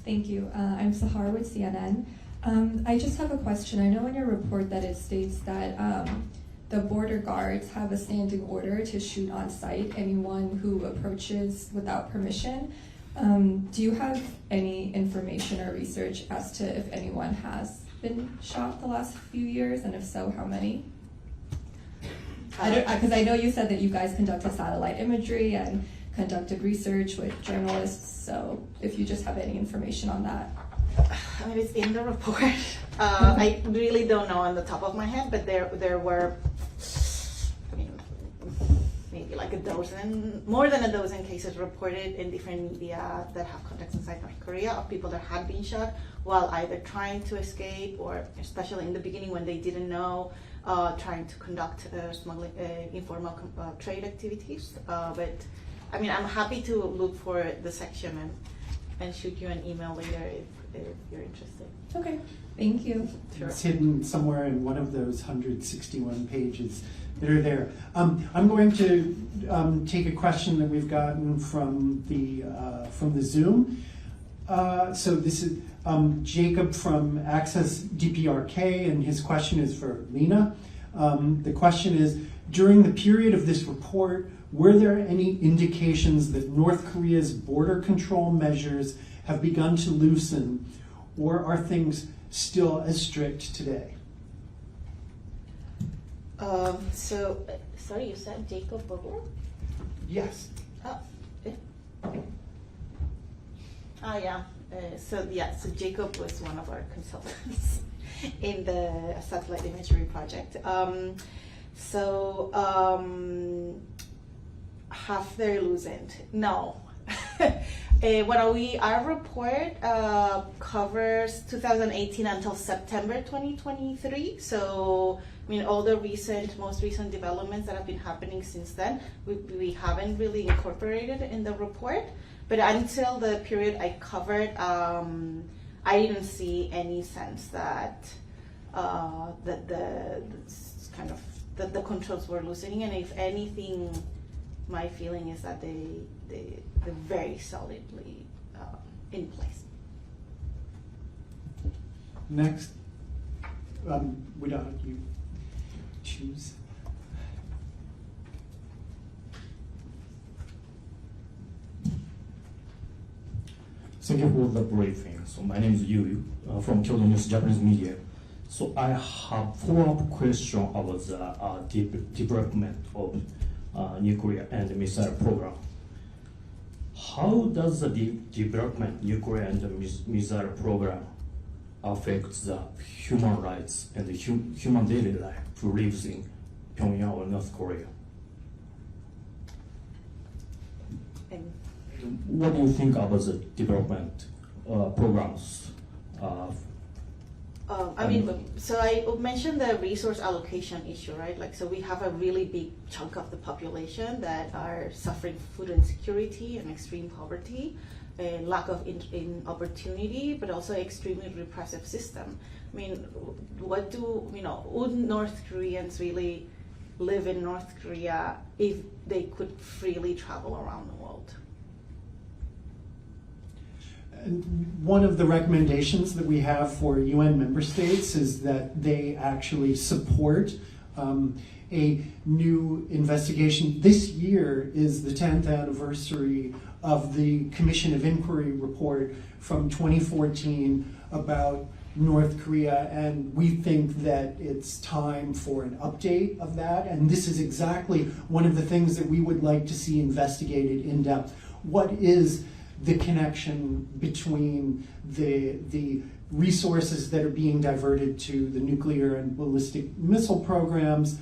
Thank you. I'm Sahar with CNN. I just have a question. I know in your report that it states that the border guards have a standing order to shoot on site anyone who approaches without permission. Do you have any information or research as to if anyone has been shot the last few years, and if so, how many? Because I know you said that you guys conducted satellite imagery and conducted research with journalists, so if you just have any information on that. I mean, it's in the report. I really don't know on the top of my head, but there were, I mean, maybe like a dozen, more than a dozen cases reported in different media that have contacts inside North Korea of people that had been shot while either trying to escape or, especially in the beginning when they didn't know, trying to conduct smuggling, informal trade activities. But I mean, I'm happy to look for the section and shoot you an email later if you're interested. Okay, thank you. Sure. It's hidden somewhere in one of those 161 pages that are there. I'm going to take a question that we've gotten from the Zoom. So this is Jacob from Access DPRK, and his question is for Lena. The question is, during the period of this report, were there any indications that North Korea's border control measures have begun to loosen, or are things still as strict today? Sorry, you said Jacob Bogler? Yes. Yeah. So Jacob was one of our consultants in the satellite imagery project. Have they loosened? No. Our report covers 2018 until September 2023. So, I mean, all the most recent developments that have been happening since then, we haven't really incorporated in the report. But until the period I covered, I didn't see any sense that the controls were loosening, and if anything, my feeling is that they're very solidly in place. Next, you choose. Thank you for the briefing. So my name is Yu from Kyoto News Japanese Media. So I have follow-up question about the development of nuclear and missile program. How does the development nuclear and missile program affect the human rights and the human daily life who lives in Pyongyang or North Korea? What do you think about the development programs? I mentioned the resource allocation issue, right? So we have a really big chunk of the population that are suffering food insecurity and extreme poverty, lack of opportunity, but also extremely repressive system. I mean, would North Koreans really live in North Korea if they could freely travel around the world? One of the recommendations that we have for UN member states is that they actually support a new investigation. This year is the 10th anniversary of the Commission of Inquiry report from 2014 about North Korea, and we think that it's time for an update of that, and this is exactly one of the things that we would like to see investigated in depth. What is the connection between the resources that are being diverted to the nuclear and ballistic missile programs,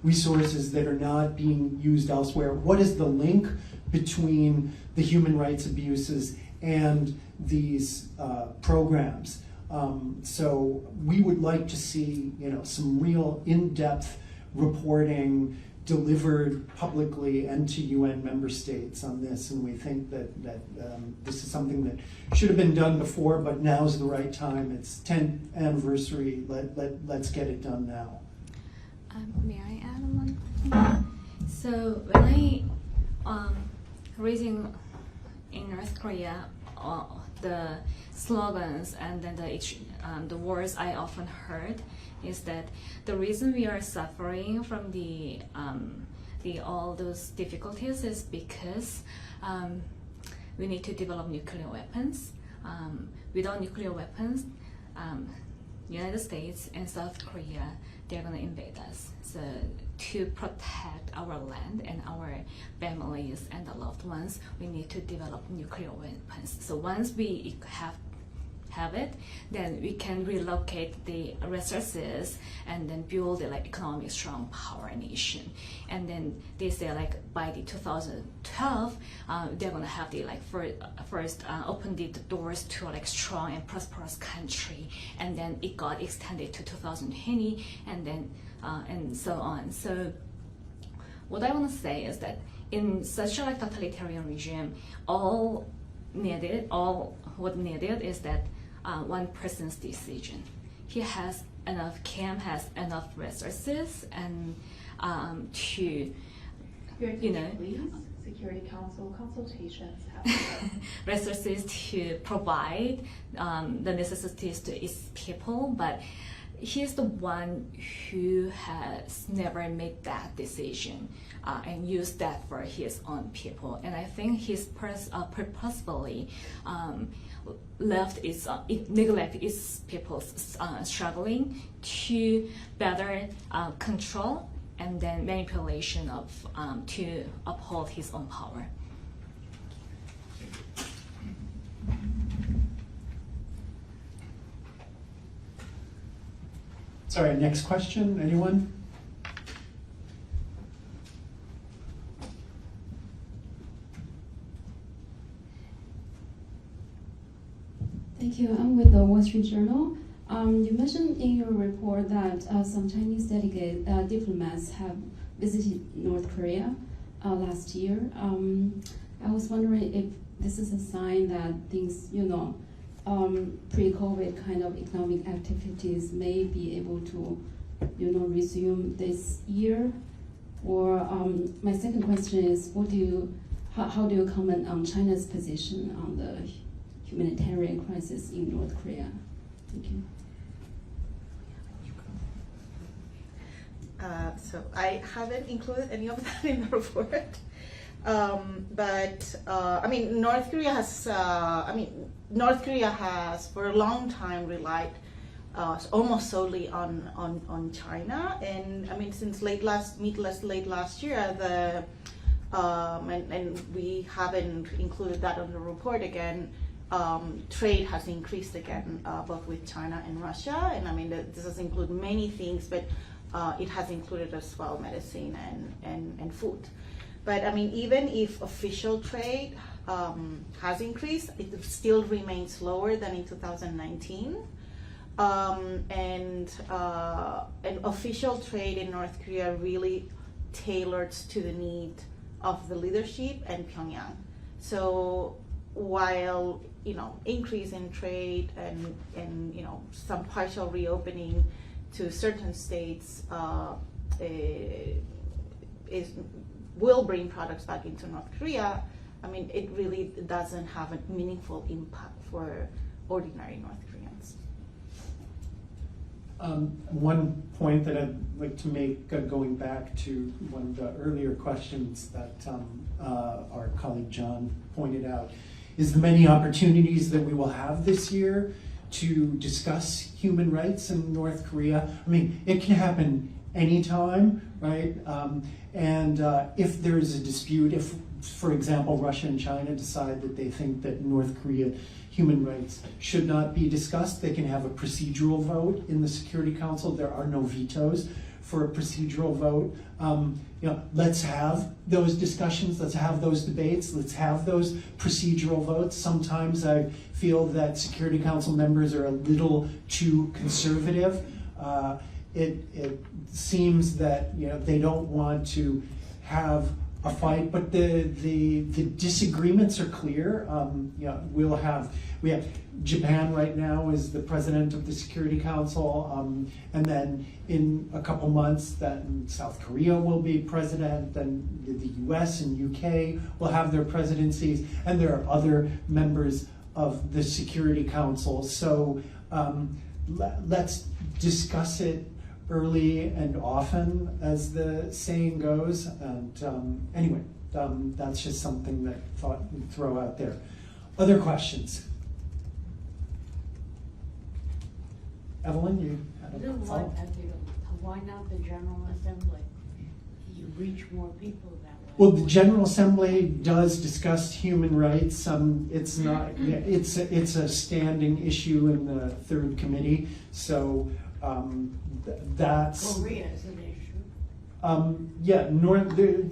resources that are not being used elsewhere? What is the link between the human rights abuses and these programs? So we would like to see, some real in-depth reporting delivered publicly and to UN member states on this, and we think that this is something that should have been done before, but now's the right time. It's 10th anniversary. Let's get it done now. May I add one thing? So when I reading in North Korea, the slogans and then the words I often heard is that the reason we are suffering from the all those difficulties is because we need to develop nuclear weapons. Without nuclear weapons, United States and South Korea, they're gonna invade us. So to protect our land and our families and the loved ones, we need to develop nuclear weapons. So once we have it, then we can relocate the resources and then build a economic strong power nation. And then they say by the 2012, they're gonna have the first open the doors to strong and prosperous country, and then it got extended to 2020, and then and so on. So what I want to say is that in such a totalitarian regime, all what needed is that one person's decision. He has enough, Cam has enough resources and to, please. Security Council consultations happen. resources to provide the necessities to its people, but he's the one who has never made that decision and used that for his own people. And I think he's purposefully neglect its people struggling to better control and then manipulation of to uphold his own power. Sorry, next question, anyone? Thank you. I'm with the Wall Street Journal. You mentioned in your report that some Chinese diplomats have visited North Korea last year. I was wondering if this is a sign that things, pre-COVID kind of economic activities may be able to, resume this year. Or my second question is, how do you comment on China's position on the humanitarian crisis in North Korea? Thank you. So I haven't included any of that in the report. But North Korea has for a long time relied almost solely on China, and since late last year, and we haven't included that on the report again. Trade has increased again, both with China and Russia, and this has included many things, but it has included as well medicine and food. But even if official trade has increased, it still remains lower than in 2019. And official trade in North Korea really tailored to the need of the leadership and Pyongyang. So while increase in trade and some partial reopening to certain states will bring products back into North Korea, it really doesn't have a meaningful impact for ordinary North Koreans. One point that I'd like to make, going back to one of the earlier questions that our colleague John pointed out, is the many opportunities that we will have this year to discuss human rights in North Korea. I mean, it can happen anytime, right? And if there is a dispute, if, for example, Russia and China decide that they think that North Korea human rights should not be discussed, they can have a procedural vote in the Security Council. There are no vetoes for a procedural vote. Let's have those discussions, let's have those debates, let's have those procedural votes. Sometimes I feel that Security Council members are a little too conservative. It seems that they don't want to have a fight, but the disagreements are clear. We have Japan right now is the president of the Security Council, and then in a couple months that South Korea will be president, then the US and UK will have their presidencies, and there are other members of the Security Council. So let's discuss it early and often, as the saying goes. And anyway, that's just something that I thought we'd throw out there. Other questions? Evelyn, you had a follow-up? Why not the General Assembly? You reach more people that way. Well, the General Assembly does discuss human rights. It's not. It's a standing issue in the third committee. So that's. Korea is an issue.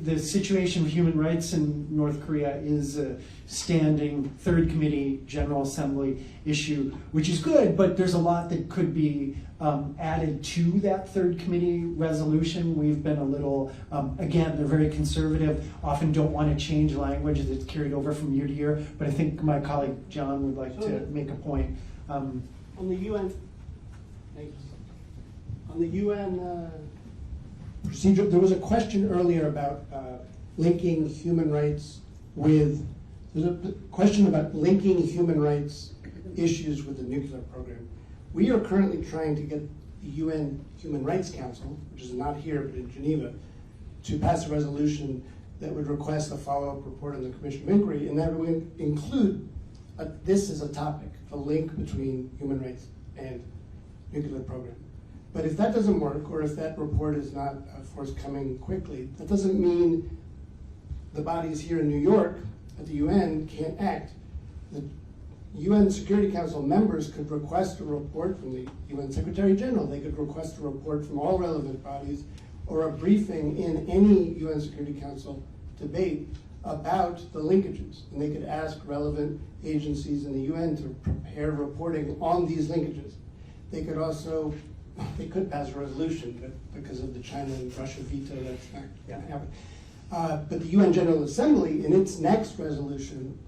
The situation of human rights in North Korea is a standing third committee General Assembly issue, which is good, but there's a lot that could be added to that third committee resolution. We've been a little, again, they're very conservative, often don't want to change language that's carried over from year to year, but I think my colleague John would like to make a point. On the UN, procedure, there was a question earlier about linking human rights with, there's a question about linking human rights issues with the nuclear program. We are currently trying to get the UN Human Rights Council, which is not here but in Geneva, to pass a resolution that would request a follow-up report on the Commission of Inquiry, and that would include this as a topic, a link between human rights and nuclear program. But if that doesn't work, or if that report is not forthcoming quickly, that doesn't mean the bodies here in New York at the UN can't act. The UN Security Council members could request a report from the UN Secretary General. They could request a report from all relevant bodies, or a briefing in any UN Security Council debate about the linkages. And they could ask relevant agencies in the UN to prepare reporting on these linkages. They could also, they could pass a resolution, but because of the China and Russia veto, that's not going to happen. But the UN General Assembly, in its next resolution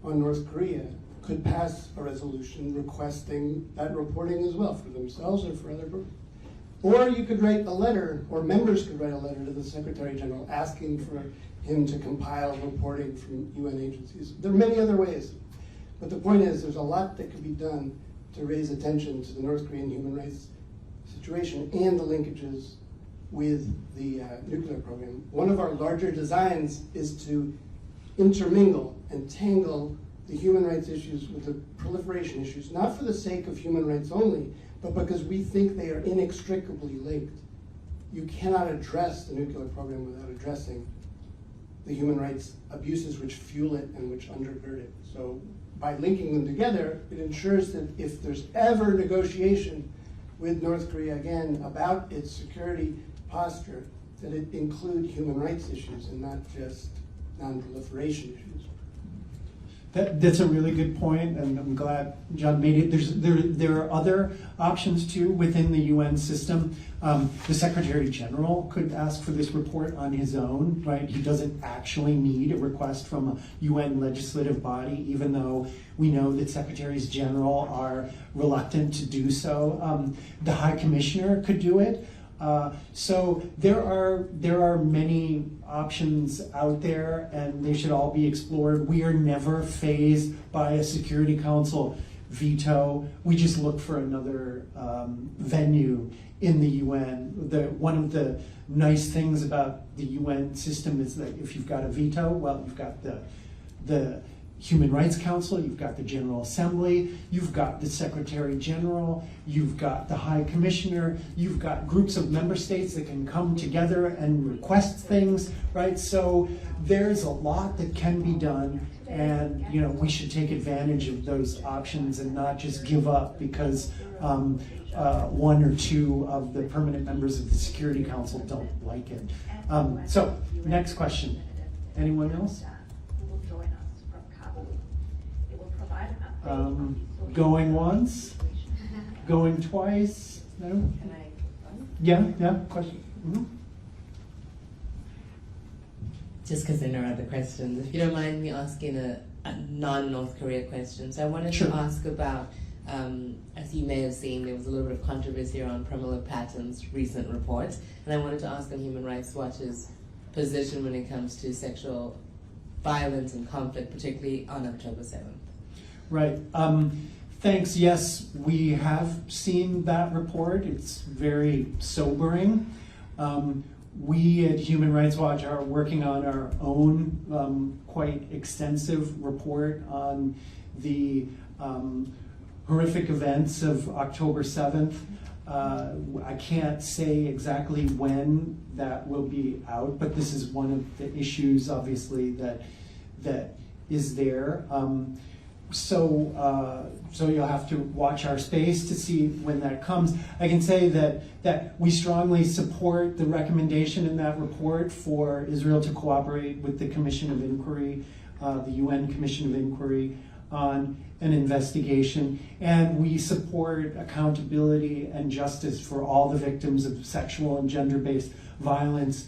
on North Korea, could pass a resolution requesting that reporting as well, for themselves or for other groups. Or you could write a letter, or members could write a letter to the Secretary General asking for him to compile reporting from UN agencies. There are many other ways. But the point is, there's a lot that could be done to raise attention to the North Korean human rights situation and the linkages with the nuclear program. One of our larger designs is to intermingle and tangle the human rights issues with the proliferation issues, not for the sake of human rights only, but because we think they are inextricably linked. You cannot address the nuclear program without addressing the human rights abuses which fuel it and which undergird it. So by linking them together, it ensures that if there's ever negotiation with North Korea again about its security posture, that it include human rights issues and not just non-proliferation issues. That's a really good point, and I'm glad John made it. There are other options too within the UN system. The Secretary General could ask for this report on his own, right? He doesn't actually need a request from a UN legislative body, even though we know that Secretaries General are reluctant to do so. The High Commissioner could do it. So there are many options out there, and they should all be explored. We are never fazed by a Security Council veto. We just look for another venue in the UN. One of the nice things about the UN system is that if you've got a veto, well, you've got the Human Rights Council, you've got the General Assembly, you've got the Secretary General, you've got the High Commissioner, you've got groups of member states that can come together and request things, right? So there's a lot that can be done, and we should take advantage of those options and not just give up because one or two of the permanent members of the Security Council don't like it. So, next question. Anyone else? Going once? Going twice? No? Can I? Yeah, question. Mm-hmm. Just because there are other questions, if you don't mind me asking a non-North Korea question. So I wanted to ask about, as you may have seen, there was a little bit of controversy around Pramila Patton's recent report, and I wanted to ask on Human Rights Watch's position when it comes to sexual violence and conflict, particularly on October 7th. Right. Thanks. Yes, we have seen that report. It's very sobering. We at Human Rights Watch are working on our own quite extensive report on the horrific events of October 7th. I can't say exactly when that will be out, but this is one of the issues, obviously, that is there. So you'll have to watch our space to see when that comes. I can say that we strongly support the recommendation in that report for Israel to cooperate with the Commission of Inquiry, the UN Commission of Inquiry, on an investigation. And we support accountability and justice for all the victims of sexual and gender-based violence,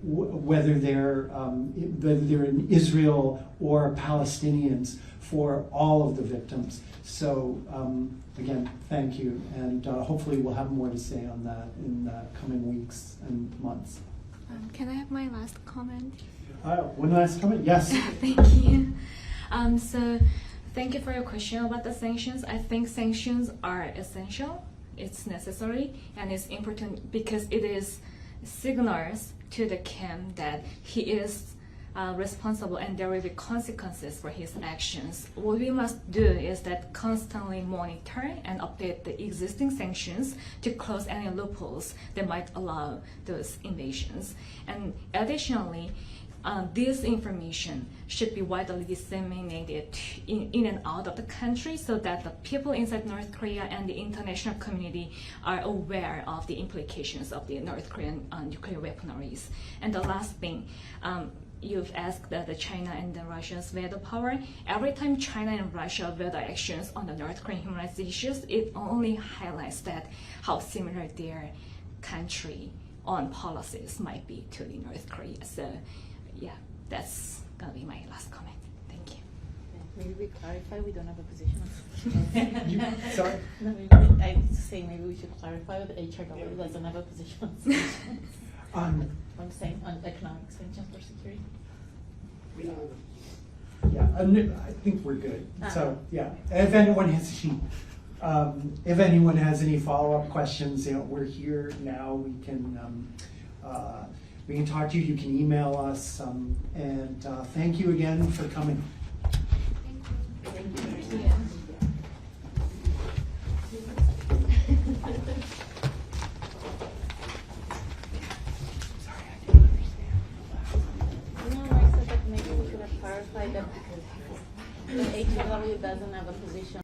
whether they're in Israel or Palestinians, for all of the victims. So again, thank you, and hopefully we'll have more to say on that in the coming weeks and months. Can I have my last comment? One last comment? Yes. Thank you. So thank you for your question about the sanctions. I think sanctions are essential, it's necessary, and it's important because it is signals to the Kim that he is responsible and there will be consequences for his actions. What we must do is that constantly monitor and update the existing sanctions to close any loopholes that might allow those invasions. And additionally, this information should be widely disseminated in and out of the country so that the people inside North Korea and the international community are aware of the implications of the North Korean nuclear weaponries. And the last thing, you've asked the China and the Russia's veto power. Every time China and Russia veto actions on the North Korean human rights issues, it only highlights that how similar their country on policies might be to the North Korea. So yeah, that's gonna be my last comment. Thank you. Maybe we clarify we don't have a position on Sorry? No, I was saying maybe we should clarify that HRW doesn't have a position on sanctions. I'm saying on economic sanctions for security. Yeah, I think we're good. So yeah, if anyone has any follow-up questions, we're here now. We can talk to you. You can email us, and thank you again for coming. Thank you. Maybe we should have clarified that because the HRW doesn't have a position